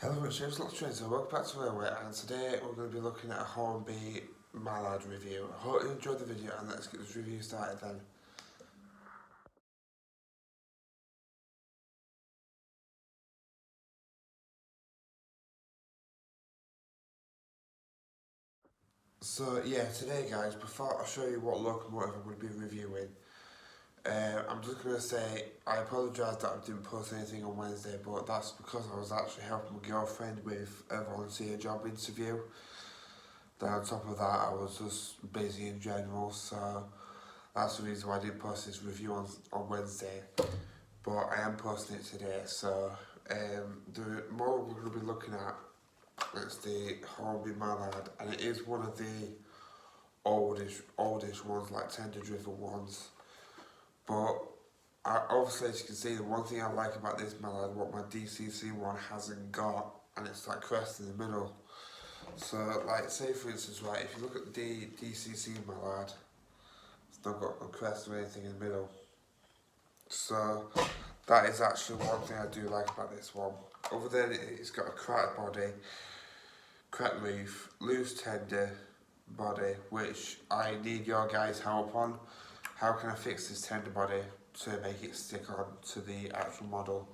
Hello, it's James Locktrade, so welcome back to our and today we're going to be looking at a Hornby mallard review. I hope you enjoyed the video and let's get this review started then. So yeah, today guys, before I show you what locomotive I'm going to be reviewing, I'm just going to say I apologise that I didn't post anything on Wednesday, but that's because I was actually helping my girlfriend with a volunteer job interview. Then on top of that I was just busy in general, so that's the reason why I didn't post this review on Wednesday. But I am posting it today, so the model we're going to be looking at is the Hornby Mallard, and it is one of the oldish ones, like tender driven ones. But obviously, as you can see, the one thing I like about this Mallard, what my DCC one hasn't got, and it's like crest in the middle. So, like, say for instance, right, if you look at the DCC Mallard, it's not got a crest or anything in the middle. So that is actually one thing I do like about this one. Other than it's got a cracked body, cracked roof, loose tender body, which I need your guys' help on. How can I fix this tender body to make it stick on to the actual model?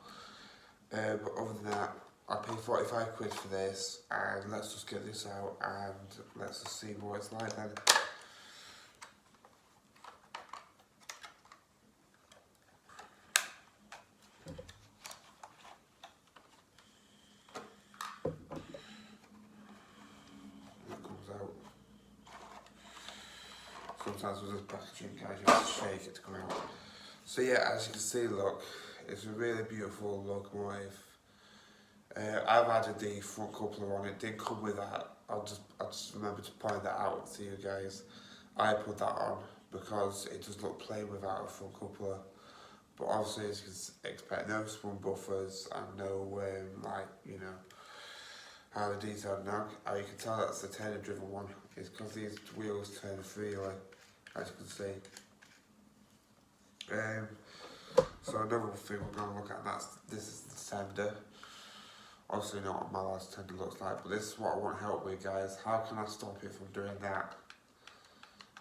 But other than that, I paid 45 quid for this, and let's just get this out and let's just see what it's like then. It comes out. Sometimes with this packaging, guys, you have to shake it to come out. So yeah, as you can see, look, it's a really beautiful locomotive. I've added the front coupler on. It didn't come with that. I just remember to point that out to you guys. I put that on because it does look plain without a front coupler. But obviously, as you can expect, no spun buffers and no like how the detailed now. How you can tell that's the tender driven one is because these wheels turn freely, as you can see. So another thing we're going to look at, this is the tender. Obviously not what my last tender looks like, but this is what I want help with, guys. How can I stop it from doing that?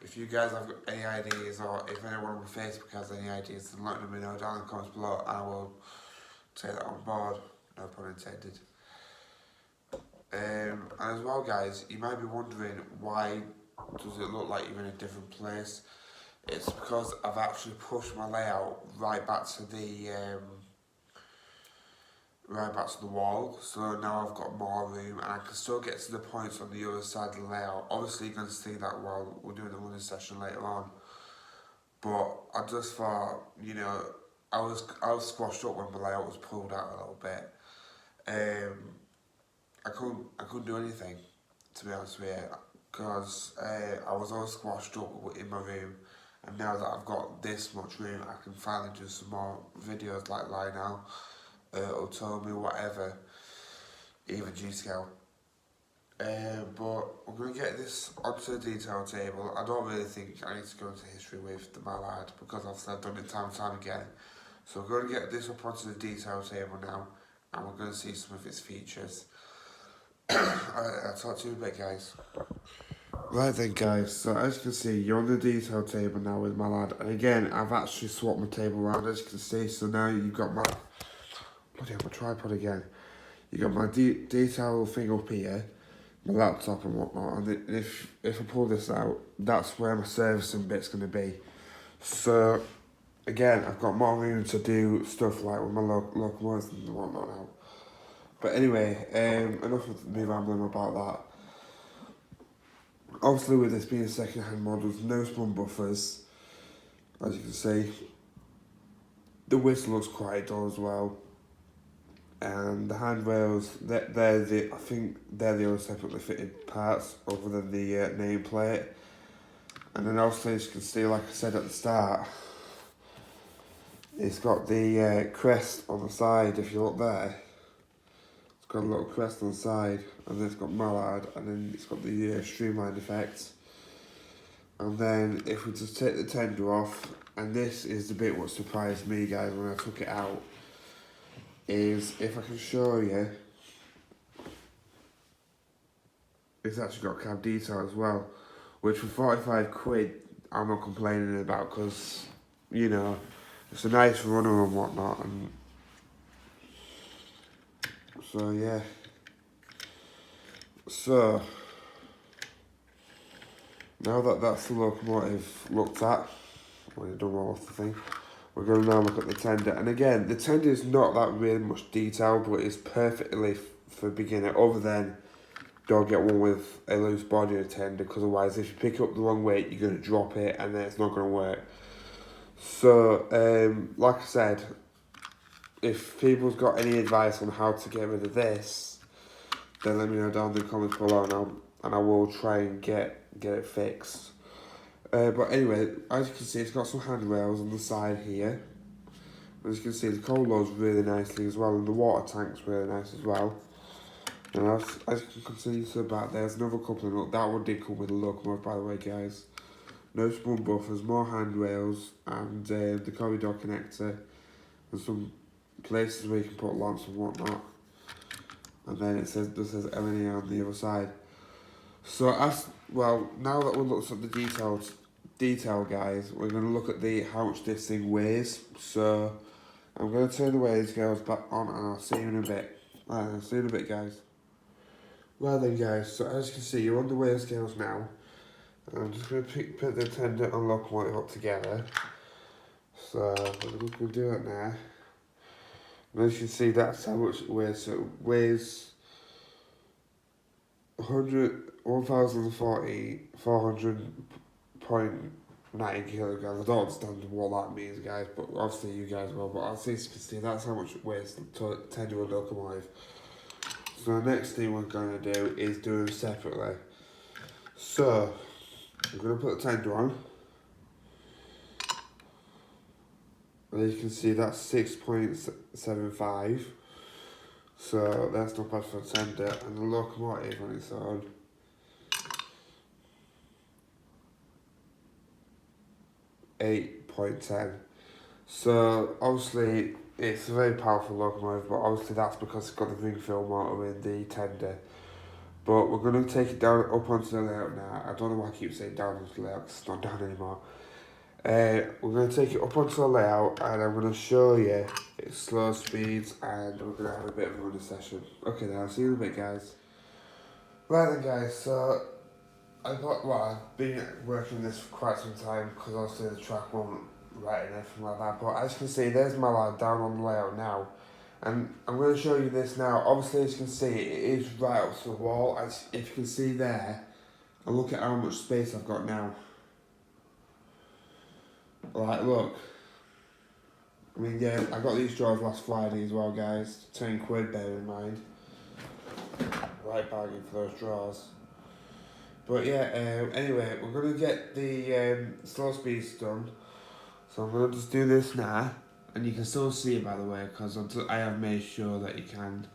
If you guys have got any ideas, or if anyone on Facebook has any ideas, then let me know down in the comments below and I will take that on board, no pun intended. And as well, guys, you might be wondering why does it look like you're in a different place. It's because I've actually pushed my layout right back to the wall, so now I've got more room and I can still get to the points on the other side of the layout. Obviously you're going to see that while we're doing the running session later on, but I just thought, I was squashed up when my layout was pulled out a little bit. I couldn't do anything, to be honest with you, because I was all squashed up in my room, and now that I've got this much room I can finally do some more videos like right now. Or told me whatever, even G-scale. But I'm going to get this onto the detail table. I don't really think I need to go into history with the mallard because obviously I've done it time and time again. So we're going to get this up onto the detail table now and we're going to see some of its features. I'll talk to you in a bit, guys. Right then, guys, so as you can see, you're on the detail table now with mallard. And again, I've actually swapped my table around, as you can see. So now you've got my tripod again. You got my detail thing up here, my laptop and whatnot, and if I pull this out, that's where my servicing bit's going to be. So again, I've got more room to do stuff like with my locomotives and whatnot now. But anyway, enough of me rambling about that. Obviously with this being a second-hand model, there's no spun buffers, as you can see. The whistle looks quite dull as well. And the handrails, I think they're the only separately fitted parts other than the nameplate. And then obviously, as you can see, like I said at the start, it's got the crest on the side. If you look there, it's got a little crest on the side, and then it's got mallard, and then it's got the streamlined effect. And then if we just take the tender off, and this is the bit what surprised me, guys, when I took it out, is if I can show you, it's actually got cab detail as well, which for 45 quid I'm not complaining about, because, you know, it's a nice runner and whatnot, and so yeah. So now that that's the locomotive looked at, we've done all of the thing, we're going to now look at the tender. And again, the tender is not that really much detail, but it's perfectly for a beginner. Other than, don't get one with a loose body and tender, because otherwise if you pick up the wrong weight, you're going to drop it and then it's not going to work. So, like I said, if people's got any advice on how to get rid of this, then let me know down in the comments below, and I will try and get it fixed. But anyway, as you can see, it's got some handrails on the side here. As you can see, the coal loads really nicely as well, and the water tank's really nice as well. And as you can continue to the back, there's another couple of notes. That one did come with a locomotive, by the way, guys. No spun buffers, more handrails, and the corridor connector, and some places where you can put lamps and whatnot. And then it says LNA on the other side. So now that we've looked at the detail, guys, we're going to look at how much this thing weighs. So I'm going to turn the weighing scales back on, and I'll see you in a bit. I'll see you in a bit, guys. Well then, guys, so as you can see, you're on the weighing scales now. I'm just going to put the tender and locomotive up together. So we're going to do it now. And as you can see, that's how much it weighs. So it weighs 1,400.90 kilograms. I don't understand what that means, guys, but obviously you guys will. But as you can see, that's how much it weighs, the tender and locomotive. So the next thing we're going to do is do them separately. So I'm going to put the tender on. And as you can see, that's 6.75. So that's not bad for the tender. And the locomotive on its own, .8. So obviously it's a very powerful locomotive, but obviously that's because it's got the Ringfield motor in the tender. But we're going to take it down up onto the layout now. I don't know why I keep saying down onto the layout, because it's not down anymore. We're going to take it up onto the layout, and I'm going to show you its slow speeds, and we're going to have a bit of a running session. Okay, then I'll see you in a bit, guys. Right then, guys, so I've been working on this for quite some time, because obviously the track won't write and everything like that. But as you can see, there's my lad down on the layout now. And I'm going to show you this now. Obviously, as you can see, it is right up to the wall. As if you can see there, and look at how much space I've got now. Like, look. I mean, yeah, I got these drawers last Friday as well, guys. 10 quid, bear in mind. Right bargain for those drawers. But yeah, anyway, we're going to get the slow speeds done. So I'm going to just do this now. And you can still see it, by the way, because I have made sure that you can.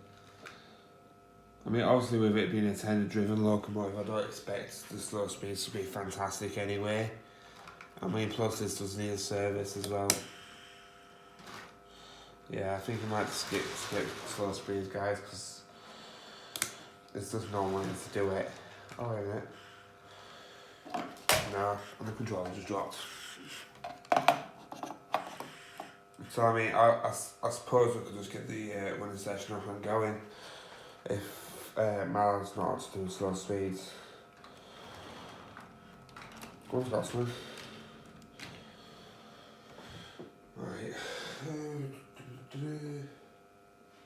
I mean, obviously with it being a tender-driven locomotive, I don't expect the slow speeds to be fantastic anyway. I mean, plus this does need a service as well. Yeah, I think I might skip slow speeds, guys, because there's just no one to do it. Oh, wait a minute. No, and the controller just dropped. So I mean, I suppose we could just get the winning session up and going if Mallard's not to do slow speeds. Go on, Scotsman. Right.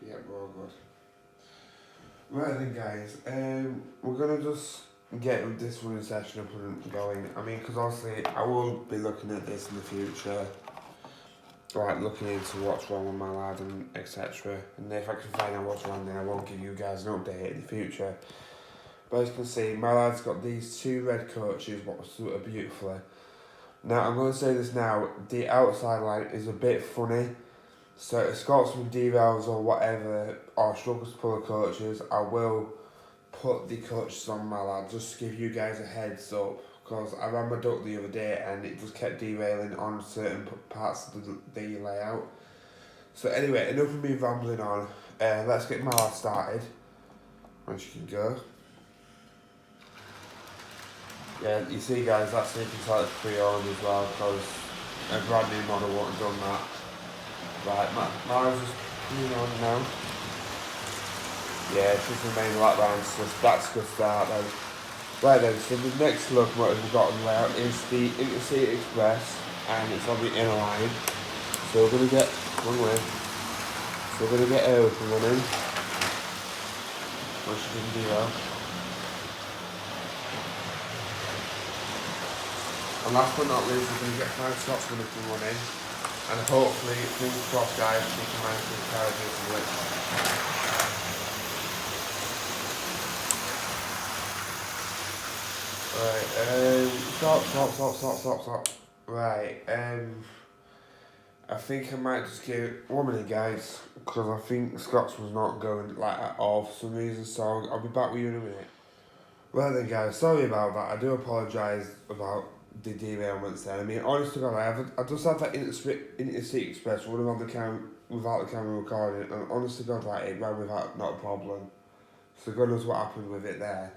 Yeah, we're all good. Right then, guys, we're gonna just get this winning session up and going. I mean, because obviously I will be looking at this in the future. Like looking into what's wrong with my lad and etc. And if I can find out what's wrong, then I won't give you guys an update in the future. But as you can see, my lad's got these two red coaches, what suit her beautifully. Now I'm going to say this now, the outside line is a bit funny. So if Scotsman derails or whatever, or struggles to pull the coaches, I will put the coaches on my lad, just to give you guys a heads up. Because I ran my duck the other day and it just kept derailing on certain parts of the layout. So anyway, enough of me rambling on. Let's get my lad started. Once you can go. Yeah, you see guys, that's the Untitled pre-owned as well, because a brand new model wouldn't have done that. Right, mine's just pre-owned now. Yeah, it should remain like round, so that's a good start then. Right then, so the next locomotive we've got on the layout is the Intercity Express, and it's on the inner line. So we're going to get, wrong way, so we're going to get her up and running. Which she didn't do well. And last but not least, we're going to get 5 Scotsmen up and running. And hopefully, fingers crossed guys, we can manage to carry this with. Right, stop. Right, I think I might just give 1 minute guys, because I think Scots was not going like at all for some reason, so I'll be back with you in a minute. Well then guys, sorry about that, I do apologise about the derailments there. I mean, honest to God, I just had that Intercity Express running on the without the camera recording, and honest to God, like, it ran without, not a problem. So God knows what happened with it there.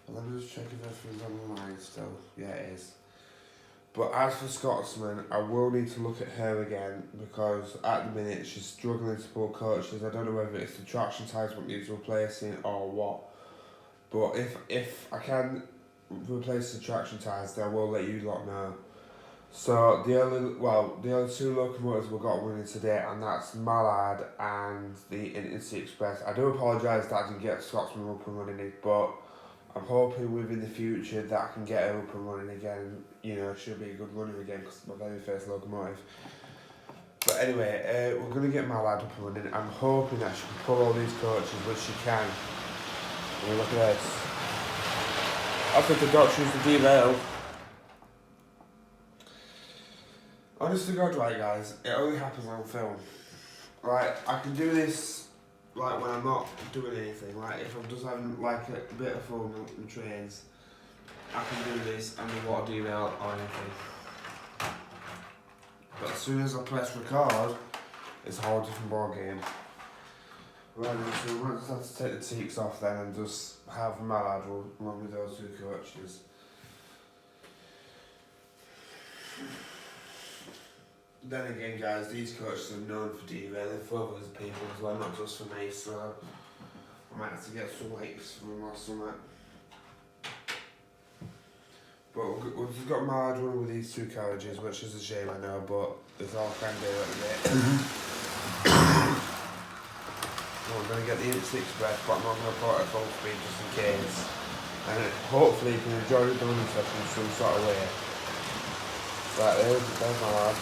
But let me just check if everything's on the line still. Yeah, it is. But as for Scotsman, I will need to look at her again, because at the minute she's struggling to pull coaches. I don't know whether it's the traction tyres what needs replacing or what. But if I can replace the traction tyres, then I will let you lot know. So the only 2 locomotives we've got running today, and that's Mallard and the Intercity Express. I do apologise that I didn't get Scotsman up and running, but I'm hoping within the future that I can get her up and running again. You know, she'll be a good runner again, because it's my very first locomotive. But anyway, we're going to get Mallard up and running. I'm hoping that she can pull all these coaches, which she can. I mean, look at this. I think the doctor used to derail. Honest to God, right guys, it only happens on film. Right, I can do this like when I'm not doing anything. Like if I'm just having like a bit of fun on trains, I can do this and the water derail or anything. But as soon as I press record, it's a whole different ball game. Right, so we might just have to take the teaks off then and just have Mallard run with those 2 coaches. Then again guys, these coaches are known for derailing for other people as well, not just for me, so I might have to get some weights from them or something. But we've just got Mallard running with these 2 carriages, which is a shame I know, but it's all I can do at the bit. I'm going to get the Intercity Express, but I'm not going to put it at full speed just in case. And hopefully you can enjoy the running session in some sort of way. Right, there's Mallard.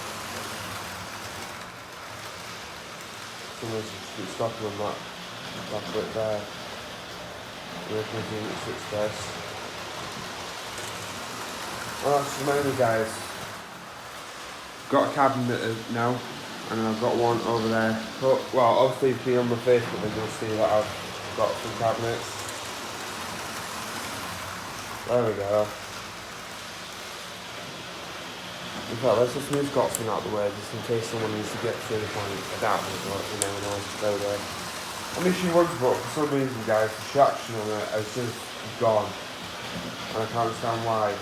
Someone's just stopping on that bit there. We're going to do Intercity Express. Well, that's mainly guys. Got a cabinet now. And I've got one over there. But, well, obviously if you're on my Facebook then you'll see that I've got some cabinets. There we go. In fact, let's just move Scotsman out of the way just in case someone needs to get through the point. I doubt it, but you never know. There we go. I mean, she was, but for some reason, guys, the traction on it has just gone. And I can't understand why.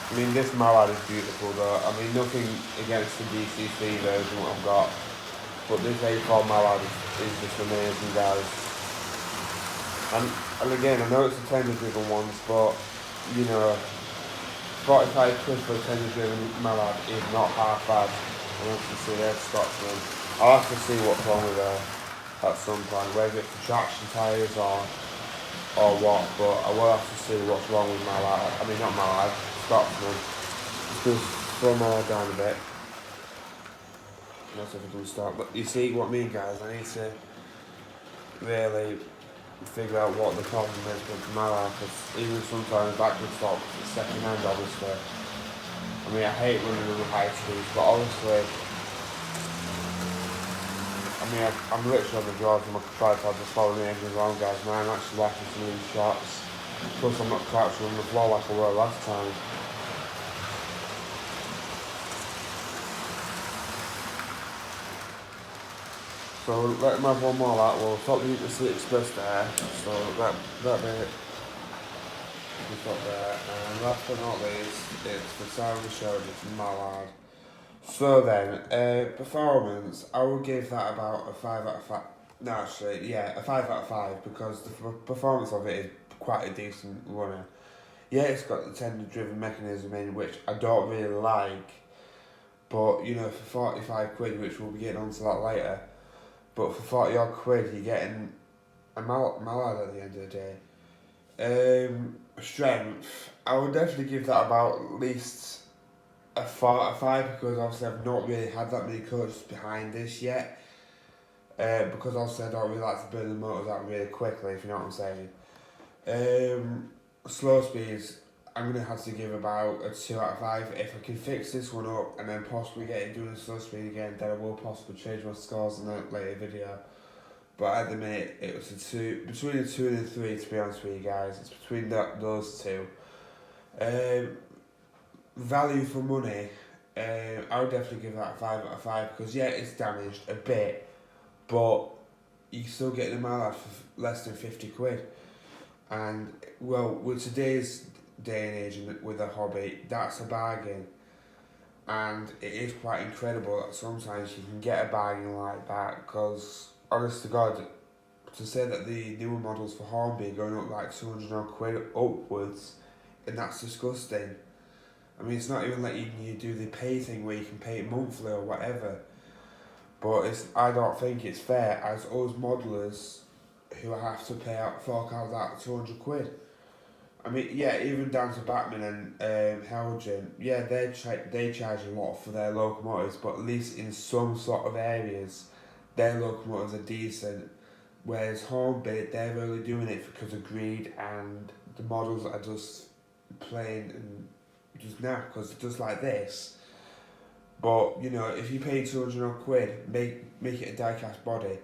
I mean, this mallard is beautiful though. I mean, nothing against the DCC version what I've got, but this A4 mallard is just amazing, guys. And again, I know it's a tender-driven ones, but you know, 45 quid for a tender-driven mallard is not half bad. I'll have to see their Scotsman. I'll have to see what's wrong with her at some point, whether it's the traction tyres or what, but I will have to see what's wrong with mallard. I mean, not mallard. Scotsman. Just slow my down a bit. That's if it doesn't start. But you see what I mean, guys? I need to really figure out what the problem is with Mallard, because even sometimes backward stop is second hand, obviously. I mean, I hate running with high speeds, but obviously, I mean, I'm literally on the drawers on my tripod just following the engine around, guys, and I'm actually liking some of these shots. Plus, I'm not crouching on the floor like I were last time. So let him have one more that will stop the Seat Express there. So that bit we stop there. And last but not least, it's the sound we showed, it's mallard. So then, performance, I would give that about a 5 out of 5. No, actually, yeah, a 5 out of 5 because the performance of it is quite a decent runner. Yeah, it's got the tender-driven mechanism in, which I don't really like. But, you know, for 45 quid, which we'll be getting onto that later, but for 40 odd quid, you're getting a mallard at the end of the day. Strength, I would definitely give that about at least a 4 out of 5 because obviously I've not really had that many coaches behind this yet. Because obviously I don't really like to burn the motors out really quickly, if you know what I'm saying. Slow speeds, I'm going to have to give about a 2 out of 5. If I can fix this one up and then possibly get it doing a slow speed again, then I will possibly change my scores in a later video. But at the minute, it was between a 2 and a 3 to be honest with you guys. It's between those two. Value for money, I would definitely give that a 5 out of 5 because yeah, it's damaged a bit, but you still get the mallard for less than 50 quid. And well, with today's day and age and with a hobby, that's a bargain. And it is quite incredible that sometimes you can get a bargain like that because, honest to God, to say that the newer models for Hornby are going up like 200 odd quid upwards, and that's disgusting. I mean, it's not even letting you do the pay thing where you can pay it monthly or whatever. But I don't think it's fair as us modelers who have to pay out fork out 200 quid. I mean, yeah, even down to Batman and Helgen, yeah, they charge a lot for their locomotives, but at least in some sort of areas, their locomotives are decent. Whereas Hornby, they're really doing it because of greed and the models are just plain and just now because they're just like this. But you know, if you pay 200 odd quid, make it a die-cast body.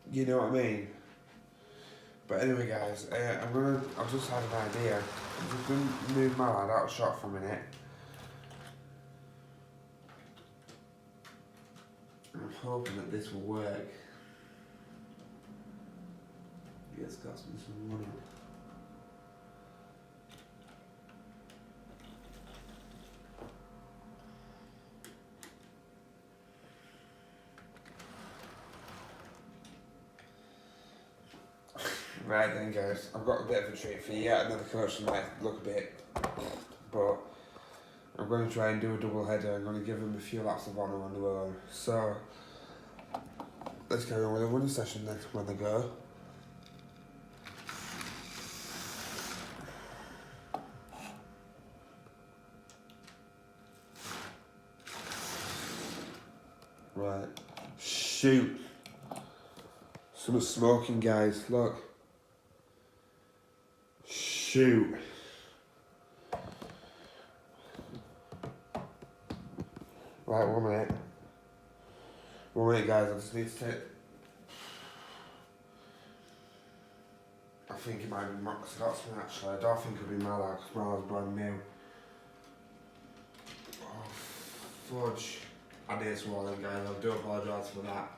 You know what I mean? But anyway, guys, I've just had an idea. I'm just going to move my lad out of shot for a minute. I'm hoping that this will work. It's got some money. Right then, guys, I've got a bit of a treat for you. Yeah, another coach might look a bit, but I'm going to try and do a double header. I'm going to give him a few laps of honour on the way. So let's carry on with the running session then when they go. Right, shoot. Someone's smoking, guys. Look. Shoot. Right, 1 minute. 1 minute, guys. I just need to take. I think it might be Max Scotsman actually. I don't think it'll be Mallard because Mallard's brand new. Oh, fudge. I did swallow them, guys. I do apologise for that.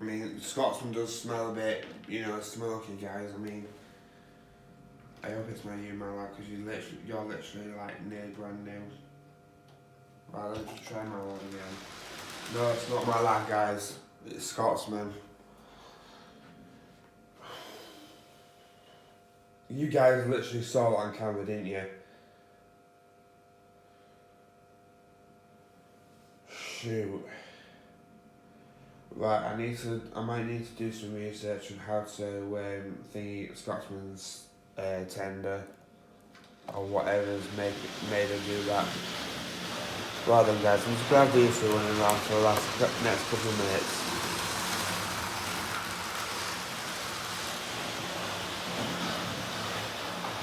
I mean, Scotsman does smell a bit, you know, smoky, guys. I mean, I hope it's my new Mallard because you're literally like nearly brand new. Right, let's just try Mallard again. No, it's not Mallard, guys. It's Scotsman. You guys literally saw that on camera, didn't you? Shoot. Right, I might need to do some research on how to thingy Scotsman's tender or whatever's made her do that. Right then, guys, I'm just gonna have these two running around for the next couple of minutes.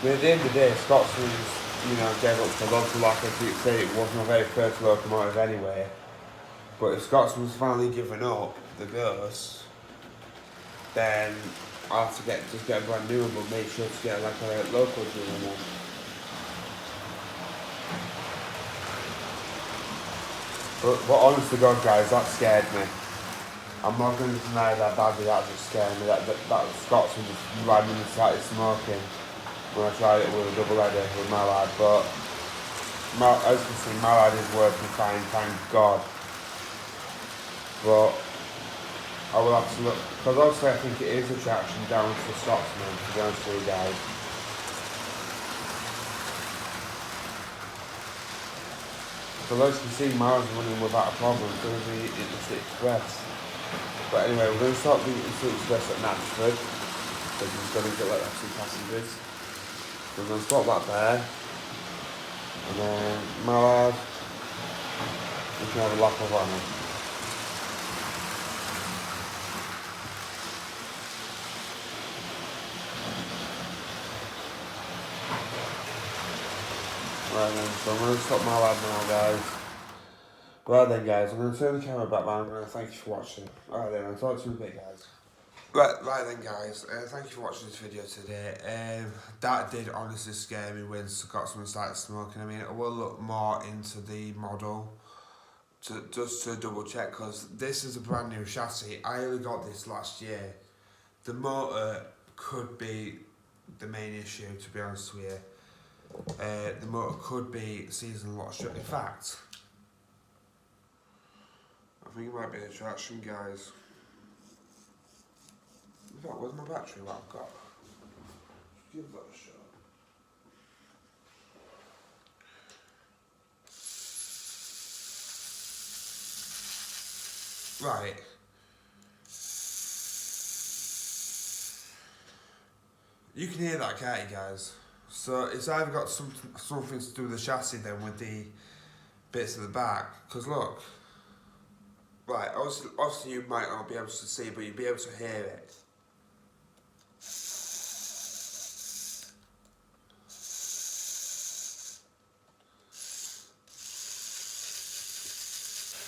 But at the end of the day, Scotsman's, you know, gave up to local like I said, it wasn't my very first locomotive anyway. But if Scotsman's finally given up, the ghost, then I'll have to just get a brand new one, but make sure to get like a local German one. But honest to God, guys, that scared me. I'm not going to deny that that just scared me. That Scotsman just randomly started smoking when I tried it with a double header with mallard. But as you can see, mallard is working fine, thank God. But I will have to look, because obviously I think it is a traction down to Scotsman, to be honest with you guys. So as you can see, mallards running without a problem, it's going to be in the City Express. But anyway, we're going to start the City Express at Knappsford, because he's going to get like two passengers. So we're going to stop that there. And then mallard, we can have a lap of on it. Right then, so I'm going to stop mallard now, guys. Right then, guys, I'm going to turn the camera back, man. I'm going to thank you for watching. Alright then, I'll talk to you in a bit, guys. Right then, guys, thank you for watching this video today. That did honestly scare me when Scotsman started smoking. I mean, I will look more into the model just to double check, because this is a brand new chassis. I only got this last year. The motor could be the main issue, to be honest with you. The motor could be season locked. In fact, I think it might be the traction, guys. In fact, where's my battery? What I've got? Give that a shot. Right. You can hear that, can't you, guys? So it's either got something to do with the chassis then, with the bits at the back. Because look, right, obviously you might not be able to see, but you'll be able to hear it.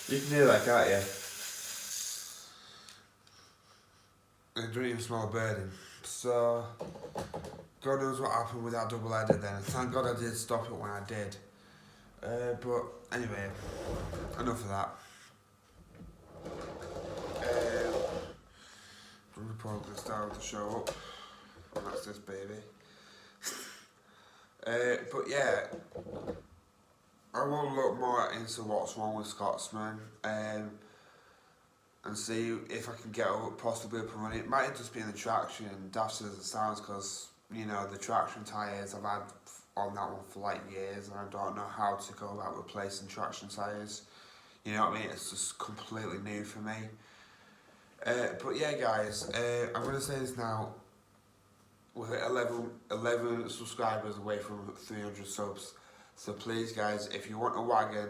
You can hear that, can't you? And don't even smell a bird in. So, God knows what happened with that double header then. Thank God I did stop it when I did. But anyway, enough of that. I'm going to pull this down to show up. And that's this baby. But yeah, I will look more into what's wrong with Scotsman. And see if I can get possibly up and running. It might just be in the traction, daft as it sounds, because, you know, the traction tyres I've had on that one for like years, and I don't know how to go about replacing traction tyres. You know what I mean? It's just completely new for me. But yeah, guys, I'm going to say this now. We're at 11 subscribers away from 300 subs. So please, guys, if you want a wagon,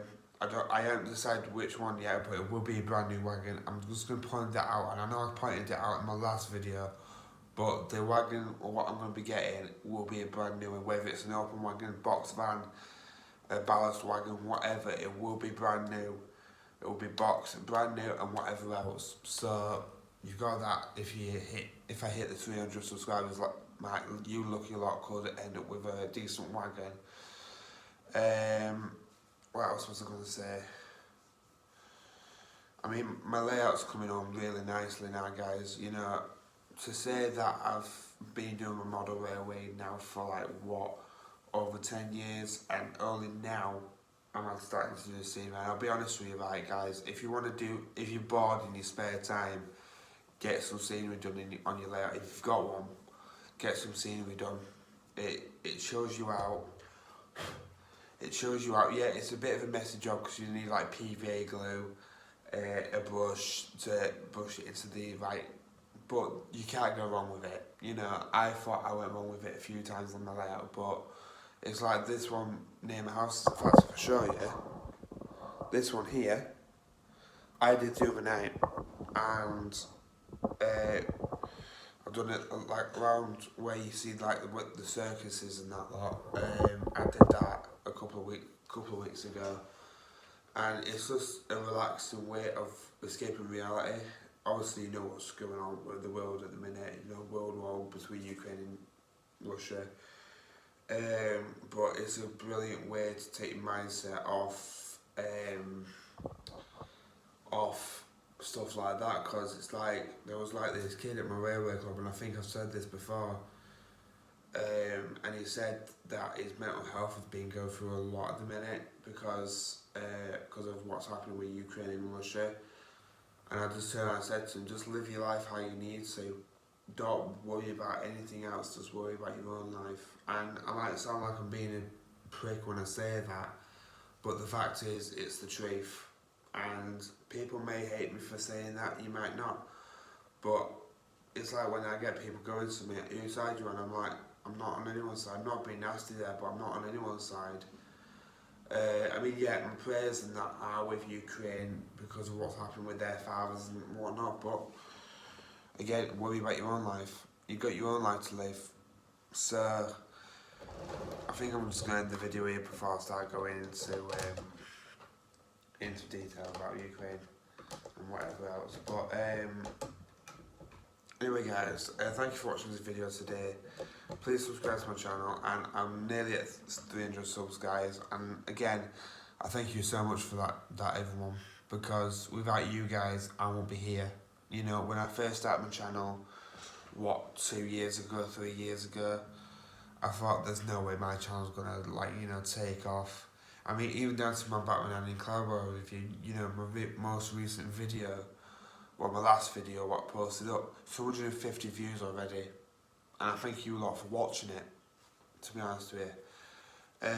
I haven't decided which one yet, but it will be a brand new wagon. I'm just going to point that out, and I know I pointed it out in my last video, but the wagon, or what I'm going to be getting, will be a brand new one. Whether it's an open wagon, box van, a ballast wagon, whatever, it will be brand new. It will be boxed, brand new, and whatever else. So you got that. If I hit the 300 subscribers, like you lucky lot could end up with a decent wagon. What else was I going to say? I mean, my layout's coming on really nicely now, guys. You know, to say that I've been doing my model railway now for like, what, over 10 years, and only now I'm starting to do the scenery. And I'll be honest with you, right, guys, if you're bored in your spare time, get some scenery done on your layout. If you've got one, get some scenery done. It shows you out. It shows you out. Yeah, it's a bit of a messy job because you need like PVA glue, a brush to brush it into the right, but you can't go wrong with it. You know, I thought I went wrong with it a few times on my layout, but it's like this one near my house. In fact, if I show you, this one here, I did the other night, and I've done it like around where you see like the circuses and that lot. I did that a couple of weeks ago, and it's just a relaxing way of escaping reality. obviously you know what's going on with the world at the minute, you know, world war between Ukraine and Russia. But it's a brilliant way to take your mindset off stuff like that, because it's like, there was like this kid at my railway club, and I think I've said this before, and he said that his mental health has been going through a lot at the minute because of what's happening with Ukraine and Russia. And I just turned and said to him, just live your life how you need to. Don't worry about anything else, just worry about your own life. And I might sound like I'm being a prick when I say that, but the fact is, it's the truth. And people may hate me for saying that, you might not. But it's like when I get people going to me, whose side you on? I'm like, I'm not on anyone's side. I'm not being nasty there, but I'm not on anyone's side. I mean, yeah, my prayers and that are with Ukraine because of what's happened with their fathers and whatnot, but again, worry about your own life. You've got your own life to live. So, I think I'm just going to end the video here before I start going into detail about Ukraine and whatever else. But anyway guys, thank you for watching this video today. Please subscribe to my channel, and I'm nearly at 300 subs, guys. And again, I thank you so much for that everyone, because without you guys, I won't be here. You know, when I first started my channel, 2 years ago, 3 years ago, I thought there's no way my channel's gonna, like, you know, take off. I mean, even down to my Batman and Cloud War review, you know, my most recent video, well, my last video, what I posted up, 250 views already. And I thank you a lot for watching it, to be honest with you.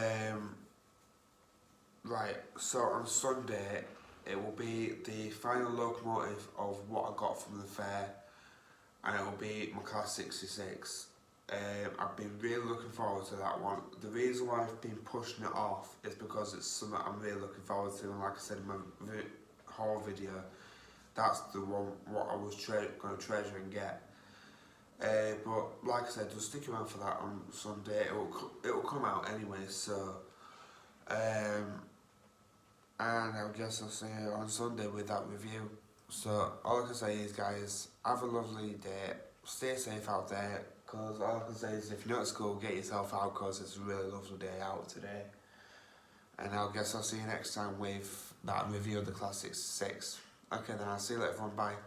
Right, so on Sunday, it will be the final locomotive of what I got from the fair, and it will be my Class 66. I've been really looking forward to that one. The reason why I've been pushing it off is because it's something I'm really looking forward to, and like I said in my haul video, that's the one what I was going to treasure and get. But like I said, just stick around for that on Sunday. It will come out anyway. So, and I guess I'll see you on Sunday with that review. So all I can say is, guys, have a lovely day. Stay safe out there. Cause all I can say is, if you're not at school, get yourself out, cause it's a really lovely day out today. And I guess I'll see you next time with that review of the Class 66. Okay then, I'll see you later everyone, bye.